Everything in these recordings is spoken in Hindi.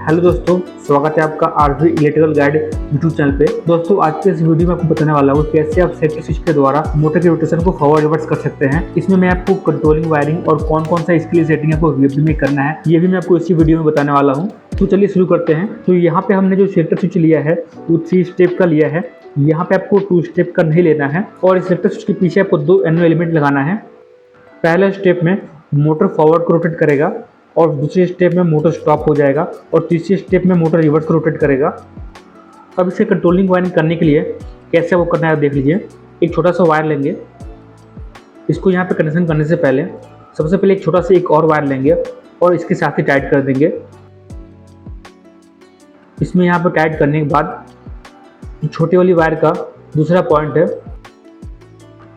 हेलो दोस्तों, स्वागत है आपका RV electrical guide YouTube channel पे। दोस्तों, आज के इस वीडियो में आपको बताने वाला हूँ कैसे आप सेफ्टी स्विच के द्वारा मोटर के रोटेशन को फॉरवर्ड रिवर्स कर सकते हैं। इसमें मैं आपको कंट्रोलिंग वायरिंग और कौन कौन सा इसके लिए सेटिंग आपको वीएफडी में करना है ये भी मैं आपको इसी वीडियो में बताने वाला हूँ। तो चलिए शुरू करते हैं। तो यहाँ पे हमने जो सेक्टर स्विच लिया है वो 3 स्टेप का लिया है। यहाँ पे आपको 2 स्टेप का नहीं लेना है और इस सेक्टर स्विच के पीछे आपको 2 एनो एलिमेंट लगाना है। पहले स्टेप में मोटर फॉरवर्ड को रोटेट करेगा और दूसरे स्टेप में मोटर स्टॉप हो जाएगा और तीसरे स्टेप में मोटर रिवर्स को रोटेट करेगा। अब इसे कंट्रोलिंग वायरिंग करने के लिए कैसे वो करना है देख लीजिए। एक छोटा सा वायर लेंगे, इसको यहाँ पे कनेक्शन करने से पहले सबसे पहले एक छोटा सा एक और वायर लेंगे और इसके साथ ही टाइट कर देंगे। इसमें यहाँ पर टाइट करने के बाद छोटी वाली वायर का दूसरा पॉइंट है,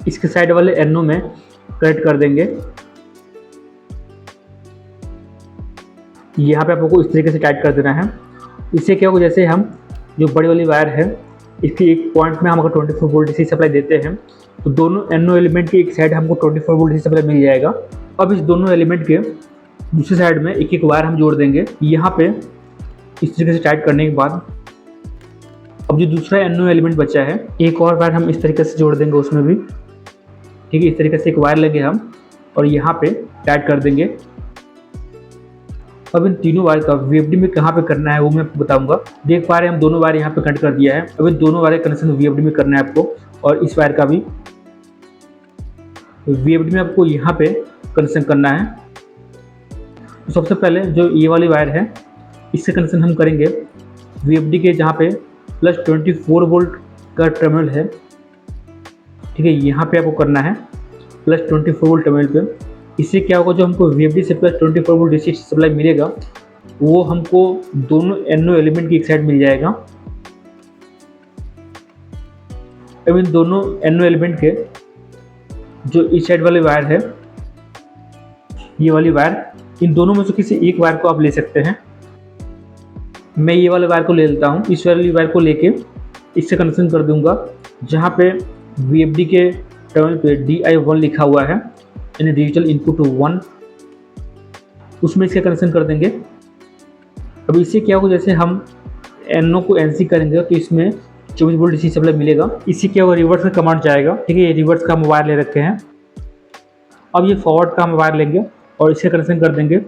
इसके साइड वाले एनो में कनेक्ट कर देंगे। यहाँ पे आपको इस तरीके से टाइट कर देना है। इससे क्या होगा, जैसे हम जो बड़ी वाली वायर है इसके एक पॉइंट में हम अगर 24 वोल्ट डीसी सप्लाई देते हैं तो दोनों एनो एलिमेंट की एक साइड हमको 24 वोल्ट डीसी सप्लाई मिल जाएगा। अब इस दोनों एलिमेंट के दूसरी साइड में एक एक वायर हम जोड़ देंगे। यहाँ पे इस तरीके से टाइट करने के बाद अब जो दूसरा एनो एलिमेंट बचा है एक और वायर हम इस तरीके से जोड़ देंगे उसमें भी। ठीक है, इस तरीके से एक वायर लेंगे हम और यहाँ पे टाइट कर देंगे। अब इन तीनों वायर का वीएफडी में कहाँ पे करना है वो मैं आपको बताऊंगा। देख पा रहे हैं हम दोनों वायर यहाँ पे कनेक्ट कर दिया है। अब इन दोनों वायर कनेक्शन वीएफडी में करना है आपको और इस वायर का भी वीएफडी में आपको यहाँ पे कनेक्शन करना है। तो सबसे पहले जो ये वाली वायर है इससे कनेक्शन हम करेंगे वीएफडी के जहाँ पे +24 वोल्ट का टर्मिनल है। ठीक है, यहाँ पे आपको करना है +24 वोल्ट टर्मिनल पे। इससे क्या होगा, जो हमको वीएफडी से +24 वोल्ट डीसी सप्लाई मिलेगा वो हमको दोनों एनो एलिमेंट की एक साइड मिल जाएगा। अब इन दोनों एनो एलिमेंट के जो इस साइड वाले वायर है ये वाली वायर, इन दोनों में से किसी एक वायर को आप ले सकते हैं। मैं ये वाले वायर को ले लेता हूँ। इस वाली वायर को लेके इससे कनेक्शन कर दूंगा जहाँ पे वीएफडी के टर्मिनल पे DI1 लिखा हुआ है यानी डिजिटल इनपुट 1, उसमें इसका कनेक्शन कर देंगे। अब इससे क्या होगा, जैसे हम एनो को एनसी करेंगे तो इसमें 24 वोल्ट डीसी सप्लाई मिलेगा। इससे क्या होगा, रिवर्स का कमांड जाएगा। ठीक है, ये रिवर्स का हम वायर ले रखे हैं। अब ये फॉरवर्ड का हम वायर लेंगे और इससे कनेक्शन कर देंगे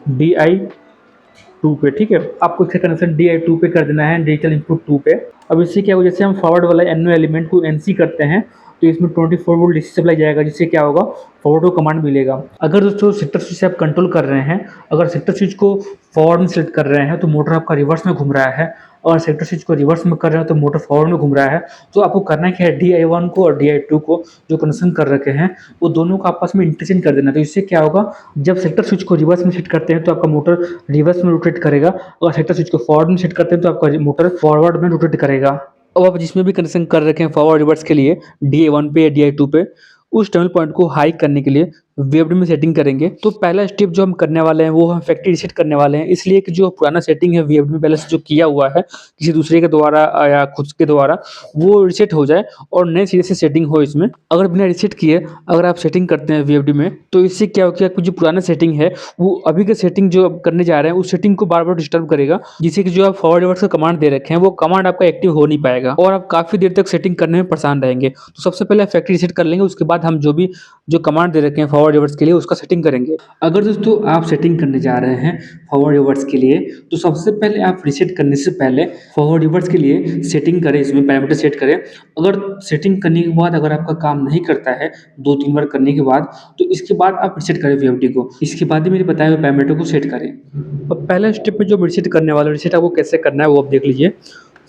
DI2 पे। ठीक है, आपको इसका कनेक्शन DI2 पे कर देना है, डिजिटल इनपुट 2 पे। अब इससे क्या होगा, जैसे हम फॉरवर्ड वाला एनो एलिमेंट को एनसी करते हैं तो इसमें 24 वोल्ट डीसी सप्लाई जाएगा, जिससे क्या होगा फॉरवर्ड को कमांड मिलेगा। अगर दोस्तों सेक्टर स्विच से आप कंट्रोल कर रहे हैं, अगर सेक्टर स्विच को फॉरवर्ड में सेलेक्ट कर रहे हैं तो मोटर आपका रिवर्स में घूम रहा है, और सेक्टर स्विच को रिवर्स में कर रहे हैं तो मोटर फॉरवर्ड में घूम रहा है। तो आपको करना क्या है, DI1 को और DI2 को जो कनेक्शन कर रखे हैं वो दोनों को आपस में इंटरचेंज कर देना। तो इससे क्या होगा, जब सेक्टर स्विच को रिवर्स में सेट करते हैं तो आपका मोटर रिवर्स में रोटेट करेगा, और सेक्टर स्विच को फॉरवर्ड में सेट करते हैं तो आपका मोटर फॉरवर्ड में रोटेट करेगा। अब आप जिसमें भी कनेक्शन कर रखे हैं फॉरवर्ड रिवर्स के लिए DI1 पे या DI2 पे, उस टर्मिनल पॉइंट को हाई करने के लिए वीएफडी में सेटिंग करेंगे। तो पहला स्टेप जो हम करने वाले हैं वो हम फैक्ट्री रीसेट करने वाले हैं, इसलिए कि जो पुराना सेटिंग है वीएफडी में पहले से जो किया हुआ है किसी दूसरे के द्वारा या खुद के द्वारा, वो रीसेट हो जाए और नए सिरे से सेटिंग हो इसमें। अगर बिना रीसेट किए अगर आप सेटिंग करते हैं वीएफडी में तो इससे क्या होगा, जो पुराना सेटिंग है वो अभी के सेटिंग जो आप करने जा रहे हैं उस सेटिंग को बार बार डिस्टर्ब करेगा, जिससे कि जो आप फॉरवर्ड रिवर्स का कमांड दे रखे हैं वो कमांड आपका एक्टिव हो नहीं पाएगा और आप काफी देर तक सेटिंग करने में परेशान रहेंगे। तो सबसे पहले फैक्ट्री रीसेट कर लेंगे, उसके बाद हम जो कमांड दे रखे हैं फॉरवर्ड रिवर्स के लिए उसका सेटिंग करेंगे। अगर दोस्तों आप सेटिंग करने जा रहे हैं फॉरवर्ड रिवर्स के लिए तो सबसे पहले आप रीसेट करने से पहले फॉरवर्ड रिवर्स के लिए सेटिंग करें, इसमें पैरामीटर सेट करें। अगर सेटिंग करने के बाद अगर आपका काम नहीं करता है 2-3 बार करने के बाद, तो इसके बाद आप रीसेट करें वीएफडी को, इसके बाद ही मेरे बताए हुए पैरामीटर को सेट करें। अब पहले स्टेप में जो रीसेट करने वाला रीसेट आपको कैसे करना है वो आप देख लीजिए।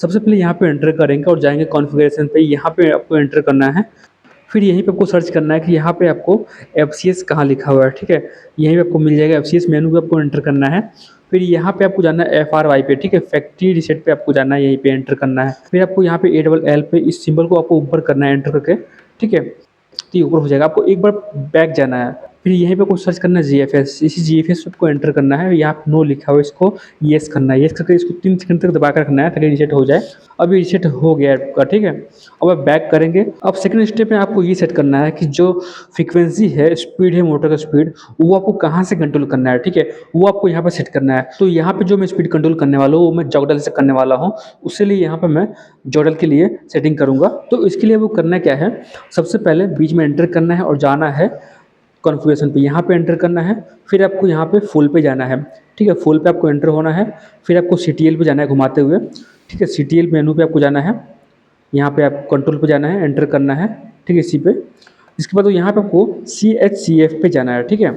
सबसे पहले यहाँ पे एंटर करेंगे और जाएंगे कॉन्फ़िगरेशन पे, यहाँ पे आपको एंटर करना है। फिर यहीं पे आपको सर्च करना है कि यहाँ पे आपको FCS कहाँ लिखा हुआ है। ठीक है, यहीं पे आपको मिल जाएगा, FCS मेनू पे आपको एंटर करना है। फिर यहाँ पे आपको जाना है FRY पे। ठीक है, फैक्ट्री रीसेट पे आपको जाना है, यहीं पे एंटर करना है। फिर आपको यहाँ पे ALL पे इस सिंबल को आपको ऊपर करना है एंटर करके। ठीक है, तो ये ऊपर हो जाएगा। आपको एक बार बैक जाना है, फिर यहीं पे आपको सर्च करना है जीएफएस, इसी जीएफएस पे आपको एंटर करना है, यहाँ पे नो लिखा हुआ है, इसको येस करना है, येस करके इसको 3 सेकंड तक दबा कर रखना है ताकि रीसेट हो जाए। अब ये रीसेट हो गया आपका, ठीक है। अब आप बैक करेंगे। अब सेकंड स्टेप में आपको ये सेट करना है कि जो फ्रीक्वेंसी है, स्पीड है, मोटर का स्पीड, वो आपको कहाँ से कंट्रोल करना है, ठीक है, वो आपको यहाँ पर सेट करना है। तो यहाँ पे जो मैं स्पीड कंट्रोल करने वाला हूँ वो मैं जॉगडल से करने वाला हूँ, उसके लिए यहाँ पर मैं जॉगडल के लिए सेटिंग करूँगा। तो इसके लिए वो करना क्या है, सबसे पहले बीच में एंटर करना है और जाना है कॉन्फ़िगरेशन पे, यहाँ पे एंटर करना है। फिर आपको यहाँ पे फुल पे जाना है, ठीक है, फुल पे आपको एंटर होना है। फिर आपको CTL पे जाना है घुमाते हुए, ठीक है, CTL मेनू पे आपको जाना है, यहाँ पे आप कंट्रोल पे जाना है, एंटर करना है, ठीक है, इसी पे। इसके बाद यहाँ पे आपको CHCF पे जाना है, ठीक है।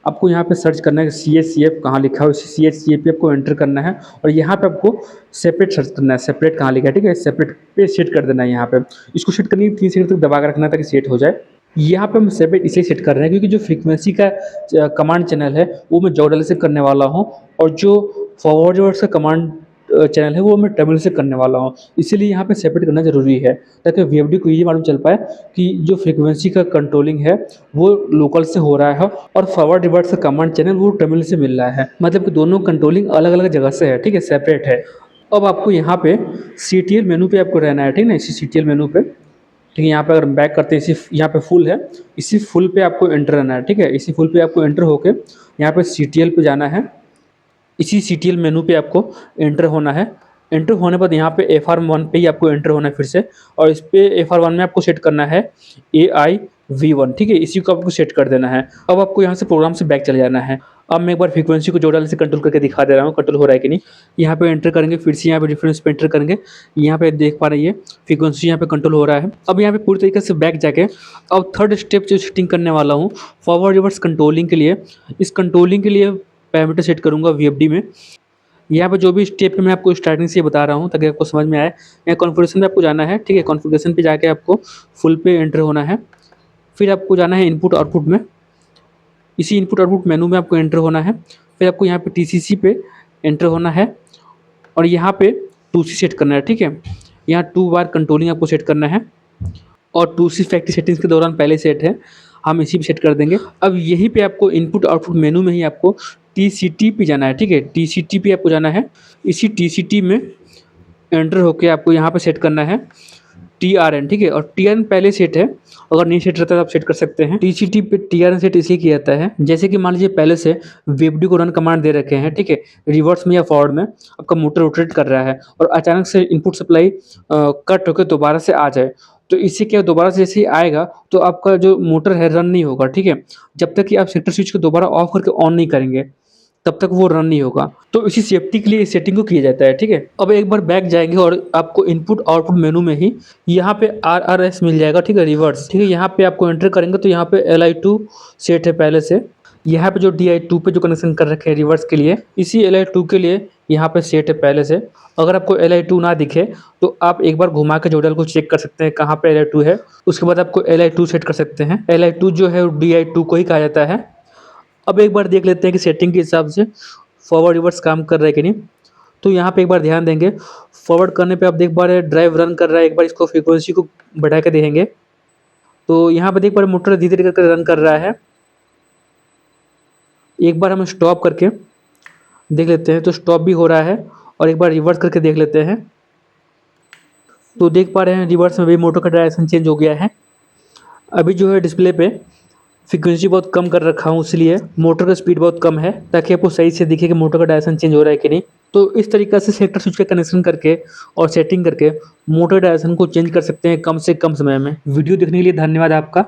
आपको यहाँ पे सर्च करना है कि CHCF कहाँ लिखा है, CHCF पे आपको एंटर करना है और यहाँ पे आपको सेपरेट सर्च करना है, सेपरेट कहाँ लिखा है, ठीक है, सेपरेट पे सेट कर देना है। यहाँ पे इसको सेट करने के 3 सेकंड तक दबा कर रखना है ताकि सेट हो जाए। यहाँ पे हम सेपरेट इसलिए सेट कर रहे हैं क्योंकि जो फ्रीक्वेंसी का कमांड चैनल है वो मैं जॉगडल से करने वाला हूँ और जो फॉरवर्ड रिवर्स का कमांड चैनल है वो मैं टर्मिनल से करने वाला हूँ, इसीलिए यहाँ पे सेपरेट करना ज़रूरी है ताकि VFD को ये मालूम चल पाए कि जो फ्रीक्वेंसी का कंट्रोलिंग है वो लोकल से हो रहा है और फॉरवर्ड रिवर्स का कमांड चैनल वो टर्मिनल से मिल रहा है, मतलब कि दोनों कंट्रोलिंग अलग अलग जगह से है, ठीक है, सेपरेट है। अब आपको यहाँ पे CTL मेनू पे आपको रहना है, ठीक है ना, इसी CTL मेनू पे, ठीक है। यहाँ पे अगर बैक करते हैं, इसी यहाँ पे फुल है, इसी फुल पे आपको एंटर रहना है, ठीक है, इसी फुल पे आपको एंटर होके यहाँ पे CTL पे जाना है, इसी CTL मेनू पे आपको एंटर होना है। एंटर होने पर यहाँ पे FR1 पे ही आपको एंटर होना है फिर से, और इस पे FR1 में आपको सेट करना है AIV1, ठीक है, इसी को आपको सेट कर देना है। अब आपको यहाँ से प्रोग्राम से बैक चले जाना है। अब मैं एक बार फ्रीक्वेंसी को जॉगडल से कंट्रोल करके दिखा दे रहा हूँ कंट्रोल हो रहा है कि नहीं। यहाँ पे एंटर करेंगे, फिर से यहाँ पे डिफरेंस पे एंटर करेंगे, यहाँ पे देख पा रही है फ्रीक्वेंसी यहाँ पे कंट्रोल हो रहा है। अब यहाँ पे पूरी तरीके से बैक जाके अब थर्ड स्टेप जो सेटिंग करने वाला हूँ फॉरवर्ड रिवर्स कंट्रोलिंग के लिए, इस कंट्रोलिंग के लिए पैरामीटर सेट करूँगा VFD में। यहाँ पे जो भी स्टेप मैं आपको स्टार्टिंग से बता रहा हूँ ताकि आपको समझ में आए। यहाँ कॉन्फ़िगरेशन में आपको जाना है, ठीक है, कॉन्फ़िगरेशन पे जाके आपको फुल पे एंटर होना है। फिर आपको जाना है इनपुट आउटपुट में, इसी इनपुट आउटपुट मेनू में आपको एंटर होना है। फिर आपको यहाँ पे TCC पे एंटर होना है और यहाँ पे 2C सेट करना है, ठीक है, यहाँ 2 बार कंट्रोलिंग आपको सेट करना है और 2C फैक्ट्री सेटिंग्स के दौरान पहले सेट है, हम इसी पे सेट कर देंगे। अब यहीं पे आपको इनपुट आउटपुट मेनू में ही आपको TCT पे जाना है, ठीक है, TCT पे आपको जाना है। इसी TCT में एंटर होके आपको यहाँ पे सेट करना है TRN, ठीक है, और TRN पहले सेट है, अगर नहीं सेट रहता तो आप सेट कर सकते हैं। TCT पे TRN सेट इसलिए किया जाता है, जैसे कि मान लीजिए पहले से VFD को रन कमांड दे रखे हैं, ठीक है, रिवर्स में या फॉरवर्ड में आपका मोटर रोटेट कर रहा है और अचानक से इनपुट सप्लाई कट होकर दोबारा से आ जाए, तो इससे क्या दोबारा से जैसे ही आएगा तो आपका जो मोटर है रन नहीं होगा, ठीक है, जब तक कि आप सेक्टर स्विच को दोबारा ऑफ करके ऑन नहीं करेंगे तब तक वो रन नहीं होगा। तो इसी सेफ्टी के लिए इस सेटिंग को किया जाता है, ठीक है। अब एक बार बैक जाएंगे और आपको इनपुट आउटपुट मेनू में ही यहाँ पे RRS मिल जाएगा, ठीक है, रिवर्स, ठीक है, यहाँ पे आपको एंटर करेंगे तो यहाँ पे LI2 सेट है पहले से। यहाँ पे जो DI2 पे जो कनेक्शन कर रखे हैं रिवर्स के लिए, इसी LI2 के लिए यहाँ पे सेट है पहले से। अगर आपको LI2 ना दिखे तो आप एक बार घुमा के जॉगडल को चेक कर सकते हैं कहाँ पे LI2 है, उसके बाद आपको LI2 सेट कर सकते हैं। LI2 जो है DI2 को ही कहा जाता है। अब एक बार देख लेते हैं कि सेटिंग के हिसाब से फॉरवर्ड रिवर्स काम कर रहा है कि नहीं। तो यहाँ पे एक बार ध्यान देंगे, फॉरवर्ड करने पे आप देख पा रहे हैं ड्राइव रन कर रहा है। एक बार इसको फ्रीक्वेंसी को बढ़ा के देखेंगे तो यहाँ पे देख पा रहे मोटर धीरे धीरे करके रन कर रहा है। एक बार हम स्टॉप करके देख लेते हैं तो स्टॉप भी हो रहा है, और एक बार रिवर्स करके देख लेते हैं तो देख पा रहे हैं रिवर्स में भी मोटर का डायरेक्शन चेंज हो गया है। अभी जो है डिस्प्ले पे फ्रीक्वेंसी बहुत कम कर रखा हूँ, इसलिए मोटर का स्पीड बहुत कम है ताकि आपको सही से दिखे कि मोटर का डायरेक्शन चेंज हो रहा है कि नहीं। तो इस तरीक़े से सेक्टर स्विच का कनेक्शन करके और सेटिंग करके मोटर डायरेक्शन को चेंज कर सकते हैं कम से कम समय में। वीडियो देखने के लिए धन्यवाद आपका।